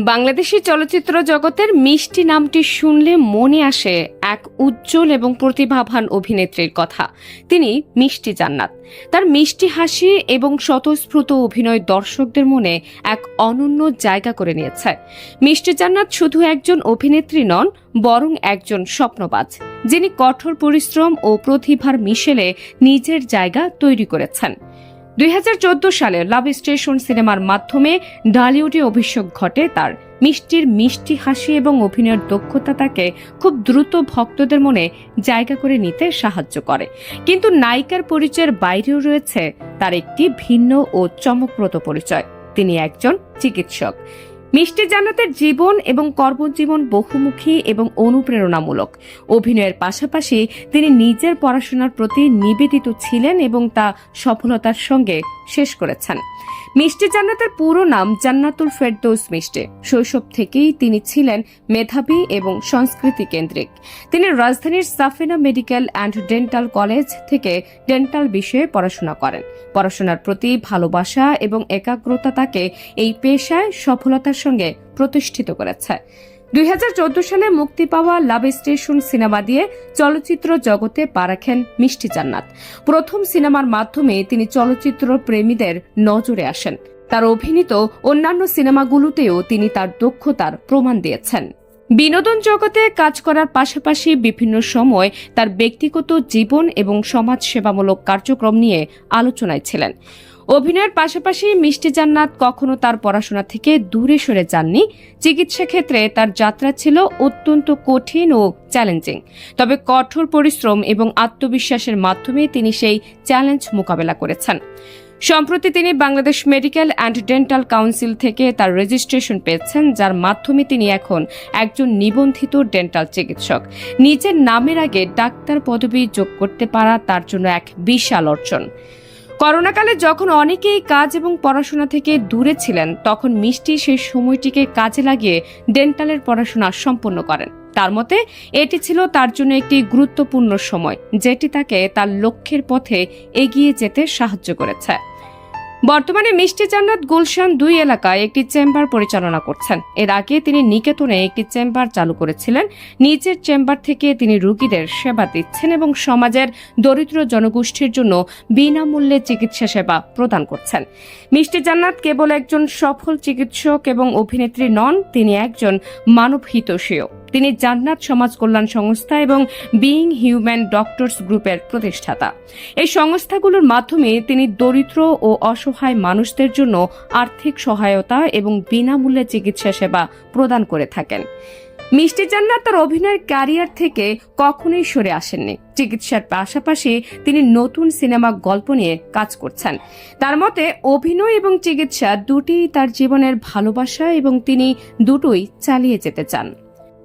বাংলাদেশি চলচ্চিত্র জগতের মিষ্টি নামটি শুনলে মনে আসে এক উজ্জ্বল এবং প্রতিভাবান অভিনেত্রীর কথা। তিনি মিষ্টি জান্নাত। তার মিষ্টি হাসি এবং স্বতঃস্ফূর্ত অভিনয় দর্শকদের মনে এক অনন্য জায়গা করে নিয়েছে। মিষ্টি জান্নাত শুধু একজন অভিনেত্রী নন, বরং একজন স্বপ্নবাজ, যিনি কঠোর পরিশ্রম ও প্রতিভার মিশেলে নিজের জায়গা তৈরি করেছেন। 2014 সালে লাভ স্টেশন সিনেমার মাধ্যমে ঢালিউডে অভিষেক ঘটে তার। মিষ্টির মিষ্টি হাসি এবং অভিনয়ের দক্ষতা তাকে খুব দ্রুত ভক্তদের মনে জায়গা করে নিতে সাহায্য করে। কিন্তু নায়িকার পরিচয়ের বাইরেও রয়েছে তার একটি ভিন্ন ও চমকপ্রদ পরিচয়। তিনি একজন চিকিৎসক। মিষ্টি জান্নাতের জীবন এবং কর্মজীবন বহুমুখী এবং অনুপ্রেরণামূলক। অভিনয়ের পাশাপাশি তিনি নিজের পড়াশোনার প্রতি নিবেদিত ছিলেন এবং তা সফলতার সঙ্গে শেষ করেছেন। মিষ্টি জান্নাতের পুরো নাম জান্নাতুল ফেরদৌস মিষ্টি। শৈশব থেকেই তিনি ছিলেন মেধাবী এবং সংস্কৃতি কেন্দ্রিক। তিনি রাজধানীর Safina medical and dental college থেকে ডেন্টাল বিষয়ে পড়াশোনা করেন। পড়াশোনার প্রতি ভালোবাসা এবং একাগ্রতা তাকে এই পেশায় সফলতার সঙ্গে প্রতিষ্ঠিত করেছে। 2014 সালে মুক্তি পাওয়া লাভ স্টেশন সিনেমা দিয়ে চলচ্চিত্র জগতে পা রাখেন মিষ্টি জান্নাত। প্রথম সিনেমার মাধ্যমে তিনি চলচ্চিত্র প্রেমীদের নজরে আসেন। তার অভিনীত অন্যান্য সিনেমাগুলোতেও তিনি তার দক্ষতার প্রমাণ দিয়েছেন। বিনোদন জগতে কাজ করার পাশাপাশি বিভিন্ন সময় তার ব্যক্তিগত জীবন এবং সমাজসেবামূলক কার্যক্রম নিয়ে আলোচনায় ছিলেন। অভিনয়ের পাশাপাশি মিষ্টি জান্নাত কখনো তার পড়াশোনা থেকে দূরে সরে যাননি। চিকিৎসা ক্ষেত্রে তার যাত্রা ছিল অত্যন্ত কঠিন ও চ্যালেঞ্জিং, তবে কঠোর পরিশ্রম এবং আত্মবিশ্বাসের মাধ্যমে তিনি সেই চ্যালেঞ্জ মোকাবেলা করেছেন। সম্প্রতি তিনি Bangladesh medical and dental council থেকে তার রেজিস্ট্রেশন পেয়েছেন, যার মাধ্যমে তিনি এখন একজন নিবন্ধিত ডেন্টাল চিকিৎসক। নিজের নামের আগে ডাক্তার পদবি যোগ করতে পারা তার জন্য এক বিশাল অর্জন। করোনাকালে যখন অনেকেই কাজ এবং পড়াশোনা থেকে দূরে ছিলেন, তখন মিষ্টি সেই সময়টিকে কাজে লাগিয়ে ডেন্টালের পড়াশোনা সম্পন্ন করেন। তার মতে এটি ছিল তার জন্য একটি গুরুত্বপূর্ণ সময়, যেটি তাকে তার লক্ষ্যের পথে এগিয়ে যেতে সাহায্য করেছে। বর্তমানে মিষ্টি জান্নাত গুলশান 2 এলাকায় একটি চেম্বার পরিচালনা করছেন। এর আগে তিনি নিকেতনে একটি চেম্বার চালু করেছিলেন। নিজের চেম্বার থেকে তিনি রোগীদের সেবা দিচ্ছেন এবং সমাজের দরিদ্র জনগোষ্ঠীর জন্য বিনামূল্যে চিকিৎসা সেবা প্রদান করছেন। মিষ্টি জান্নাত কেবল একজন সফল চিকিৎসক এবং অভিনেত্রী নন, তিনি একজন মানব হিতৈষীও। তিনি জান্নাত সমাজ কল্যাণ সংস্থা এবং বিইং হিউম্যান ডক্টরস গ্রুপের প্রতিষ্ঠাতা। এই সংস্থাগুলোর মাধ্যমে তিনি দরিদ্র ও অসহায় মানুষদের জন্য আর্থিক সহায়তা এবং বিনামূল্যে চিকিৎসা সেবা প্রদান করে থাকেন। মিষ্টি জান্নাত তার অভিনয়ের ক্যারিয়ার থেকে কখনোই সরে আসেননি। চিকিৎসার পাশাপাশি তিনি নতুন সিনেমা গল্প নিয়ে কাজ করছেন। তার মতে অভিনয় এবং চিকিৎসা দুটিই তার জীবনের ভালোবাসা এবং তিনি দুটোই চালিয়ে যেতে চান।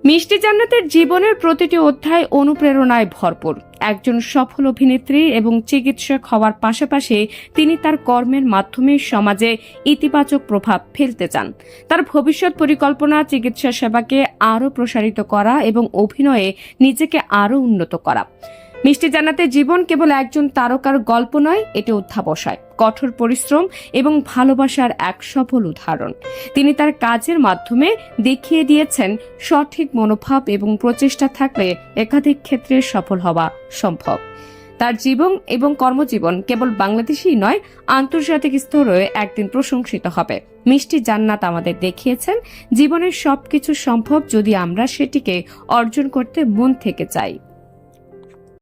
মিষ্টি জান্নাতের জীবনের প্রতিটি অধ্যায় অনুপ্রেরণায় ভরপুর। একজন সফল অভিনেত্রী এবং চিকিৎসক হওয়ার পাশাপাশি তিনি তার কর্মের মাধ্যমে সমাজে ইতিবাচক প্রভাব ফেলতে চান। তার ভবিষ্যৎ পরিকল্পনা চিকিৎসা সেবাকে আরও প্রসারিত করা এবং অভিনয়ে নিজেকে আরও উন্নত করা। মিষ্টি জান্নাতের জীবন কেবল একজন তারকার গল্প নয়, এটি অধ্যাবসায়, কঠোর পরিশ্রম এবং ভালোবাসার এক সফল উদাহরণ। তিনি তার কাজের মাধ্যমে দেখিয়ে দিয়েছেন সঠিক মনোভাব এবং প্রচেষ্টা থাকলে একাধিক ক্ষেত্রে সফল হওয়া সম্ভব। তার জীবন এবং কর্মজীবন কেবল বাংলাদেশেই নয়, আন্তর্জাতিক স্তরে একদিন প্রশংসিত হবে। মিষ্টি জান্নাত আমাদের দেখিয়েছেন জীবনের সবকিছু সম্ভব যদি আমরা সেটিকে অর্জন করতে মন থেকে চাই।